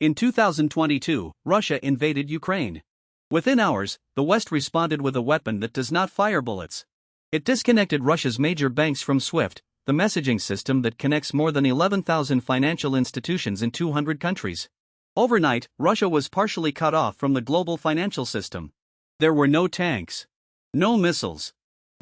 In 2022, Russia invaded Ukraine. Within hours, the West responded with a weapon that does not fire bullets. It disconnected Russia's major banks from SWIFT, the messaging system that connects more than 11,000 financial institutions in 200 countries. Overnight, Russia was partially cut off from the global financial system. There were no tanks, no missiles,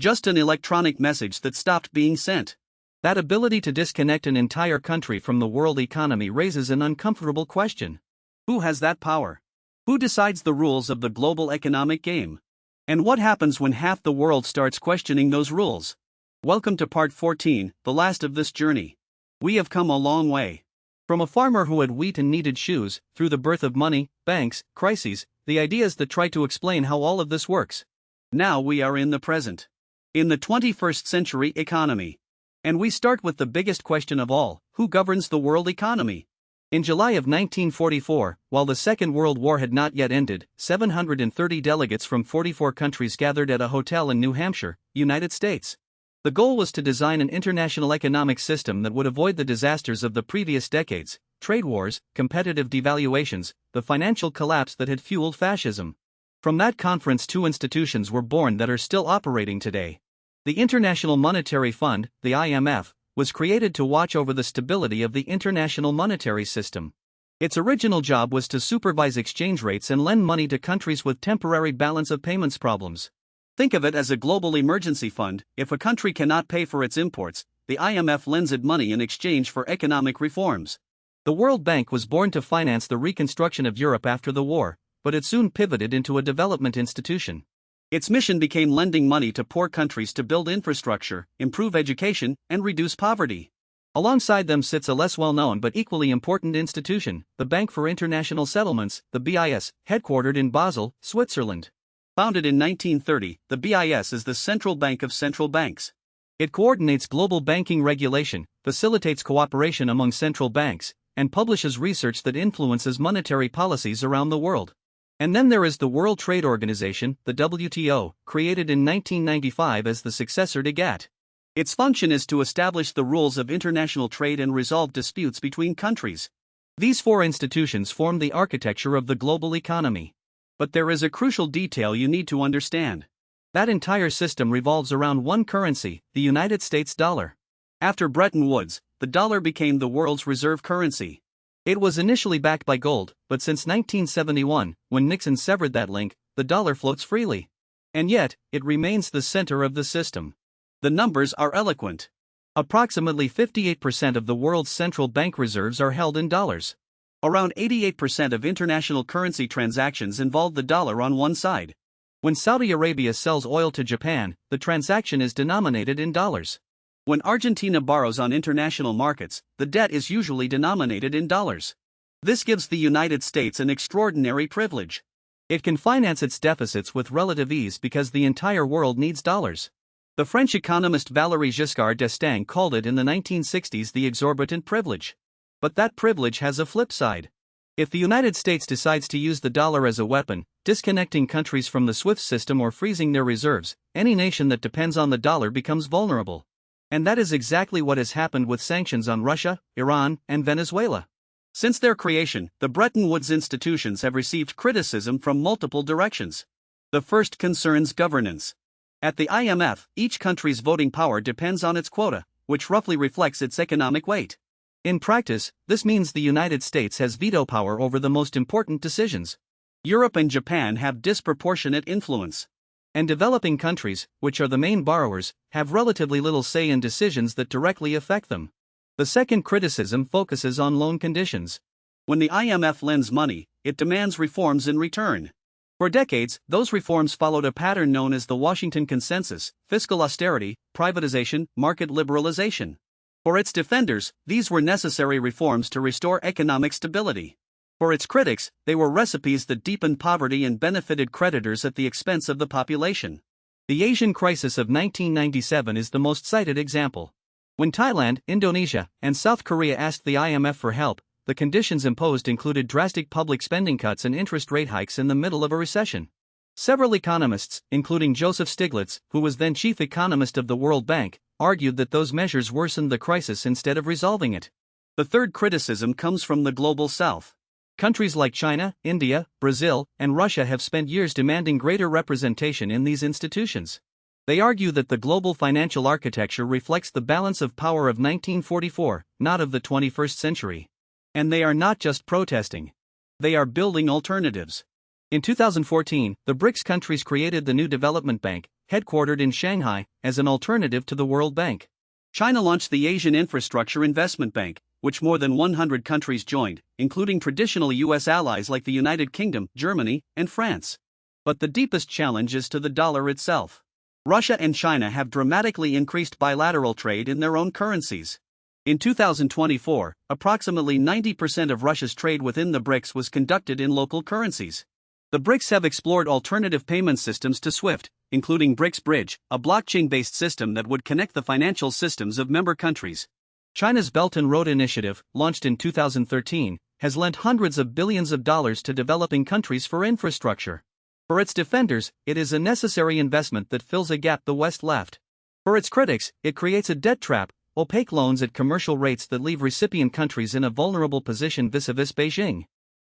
just an electronic message that stopped being sent. That ability to disconnect an entire country from the world economy raises an uncomfortable question. Who has that power? Who decides the rules of the global economic game? And what happens when half the world starts questioning those rules? Welcome to part 14, the last of this journey. We have come a long way. From a farmer who had wheat and needed shoes, through the birth of money, banks, crises, the ideas that try to explain how all of this works. Now we are in the present. In the 21st century economy. And we start with the biggest question of all: who governs the world economy? In July of 1944, while the Second World War had not yet ended, 730 delegates from 44 countries gathered at a hotel in New Hampshire, United States. The goal was to design an international economic system that would avoid the disasters of the previous decades: trade wars, competitive devaluations, the financial collapse that had fueled fascism. From that conference, two institutions were born that are still operating today. The International Monetary Fund, the IMF, was created to watch over the stability of the international monetary system. Its original job was to supervise exchange rates and lend money to countries with temporary balance of payments problems. Think of it as a global emergency fund. If a country cannot pay for its imports, the IMF lends it money in exchange for economic reforms. The World Bank was born to finance the reconstruction of Europe after the war, but it soon pivoted into a development institution. Its mission became lending money to poor countries to build infrastructure, improve education, and reduce poverty. Alongside them sits a less well-known but equally important institution, the Bank for International Settlements, the BIS, headquartered in Basel, Switzerland. Founded in 1930, the BIS is the central bank of central banks. It coordinates global banking regulation, facilitates cooperation among central banks, and publishes research that influences monetary policies around the world. And then there is the World Trade Organization, the WTO, created in 1995 as the successor to GATT. Its function is to establish the rules of international trade and resolve disputes between countries. These four institutions form the architecture of the global economy. But there is a crucial detail you need to understand. That entire system revolves around one currency, the United States dollar. After Bretton Woods, the dollar became the world's reserve currency. It was initially backed by gold, but since 1971, when Nixon severed that link, the dollar floats freely. And yet, it remains the center of the system. The numbers are eloquent. Approximately 58% of the world's central bank reserves are held in dollars. Around 88% of international currency transactions involve the dollar on one side. When Saudi Arabia sells oil to Japan, the transaction is denominated in dollars. When Argentina borrows on international markets, the debt is usually denominated in dollars. This gives the United States an extraordinary privilege. It can finance its deficits with relative ease because the entire world needs dollars. The French economist Valéry Giscard d'Estaing called it in the 1960s the exorbitant privilege. But that privilege has a flip side. If the United States decides to use the dollar as a weapon, disconnecting countries from the SWIFT system or freezing their reserves, any nation that depends on the dollar becomes vulnerable. And that is exactly what has happened with sanctions on Russia, Iran, and Venezuela. Since their creation, the Bretton Woods institutions have received criticism from multiple directions. The first concerns governance. At the IMF, each country's voting power depends on its quota, which roughly reflects its economic weight. In practice, this means the United States has veto power over the most important decisions. Europe and Japan have disproportionate influence. And developing countries, which are the main borrowers, have relatively little say in decisions that directly affect them. The second criticism focuses on loan conditions. When the IMF lends money, it demands reforms in return. For decades, those reforms followed a pattern known as the Washington Consensus: fiscal austerity, privatization, market liberalization. For its defenders, these were necessary reforms to restore economic stability. For its critics, they were recipes that deepened poverty and benefited creditors at the expense of the population. The Asian crisis of 1997 is the most cited example. When Thailand, Indonesia, and South Korea asked the IMF for help, the conditions imposed included drastic public spending cuts and interest rate hikes in the middle of a recession. Several economists, including Joseph Stiglitz, who was then chief economist of the World Bank, argued that those measures worsened the crisis instead of resolving it. The third criticism comes from the Global South. Countries like China, India, Brazil, and Russia have spent years demanding greater representation in these institutions. They argue that the global financial architecture reflects the balance of power of 1944, not of the 21st century. And they are not just protesting. They are building alternatives. In 2014, the BRICS countries created the new development bank, headquartered in Shanghai, as an alternative to the World Bank. China launched the Asian Infrastructure Investment Bank, which more than 100 countries joined, including traditional U.S. allies like the United Kingdom, Germany, and France. But the deepest challenge is to the dollar itself. Russia and China have dramatically increased bilateral trade in their own currencies. In 2024, approximately 90% of Russia's trade within the BRICS was conducted in local currencies. The BRICS have explored alternative payment systems to SWIFT, including BRICS Bridge, a blockchain-based system that would connect the financial systems of member countries. China's Belt and Road Initiative, launched in 2013, has lent hundreds of billions of dollars to developing countries for infrastructure. For its defenders, it is a necessary investment that fills a gap the West left. For its critics, it creates a debt trap, opaque loans at commercial rates that leave recipient countries in a vulnerable position vis-a-vis Beijing.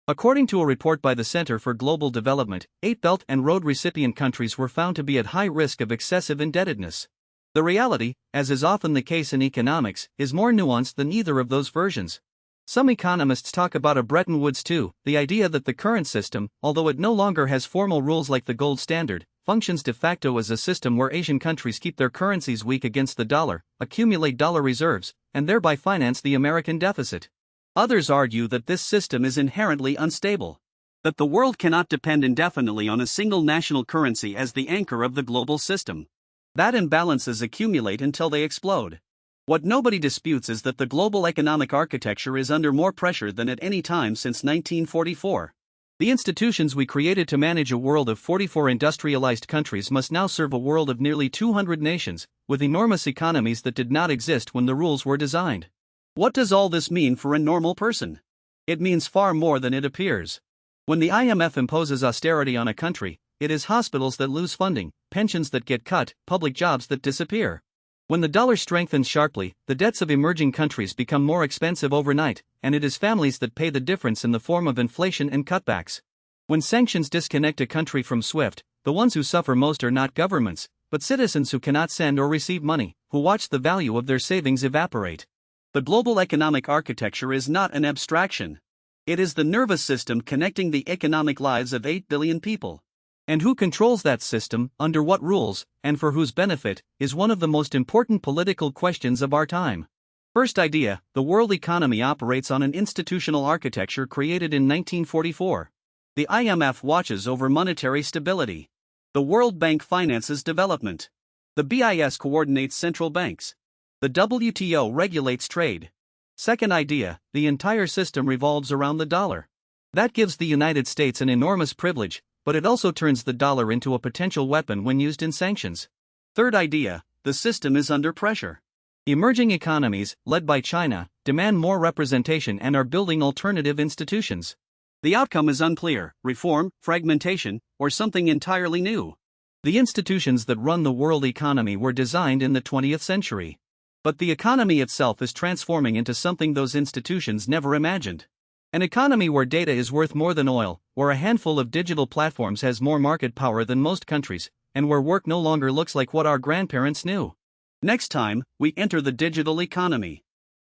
According to a report by the Center for Global Development, 8 Belt and Road recipient countries were found to be at high risk of excessive indebtedness. The reality, as is often the case in economics, is more nuanced than either of those versions. Some economists talk about a Bretton Woods II, the idea that the current system, although it no longer has formal rules like the gold standard, functions de facto as a system where Asian countries keep their currencies weak against the dollar, accumulate dollar reserves, and thereby finance the American deficit. Others argue that this system is inherently unstable. That the world cannot depend indefinitely on a single national currency as the anchor of the global system. That imbalances accumulate until they explode. What nobody disputes is that the global economic architecture is under more pressure than at any time since 1944. The institutions we created to manage a world of 44 industrialized countries must now serve a world of nearly 200 nations, with enormous economies that did not exist when the rules were designed. What does all this mean for a normal person? It means far more than it appears. When the IMF imposes austerity on a country, it is hospitals that lose funding, pensions that get cut, public jobs that disappear. When the dollar strengthens sharply, the debts of emerging countries become more expensive overnight, and it is families that pay the difference in the form of inflation and cutbacks. When sanctions disconnect a country from SWIFT, the ones who suffer most are not governments, but citizens who cannot send or receive money, who watch the value of their savings evaporate. The global economic architecture is not an abstraction. It is the nervous system connecting the economic lives of 8 billion people. And who controls that system, under what rules, and for whose benefit, is one of the most important political questions of our time. First idea: the world economy operates on an institutional architecture created in 1944. The IMF watches over monetary stability. The World Bank finances development. The BIS coordinates central banks. The WTO regulates trade. Second idea: the entire system revolves around the dollar. That gives the United States an enormous privilege, but it also turns the dollar into a potential weapon when used in sanctions. Third idea: the system is under pressure. Emerging economies, led by China, demand more representation and are building alternative institutions. The outcome is unclear: reform, fragmentation, or something entirely new. The institutions that run the world economy were designed in the 20th century. But the economy itself is transforming into something those institutions never imagined. An economy where data is worth more than oil, where a handful of digital platforms has more market power than most countries, and where work no longer looks like what our grandparents knew. Next time, we enter the digital economy.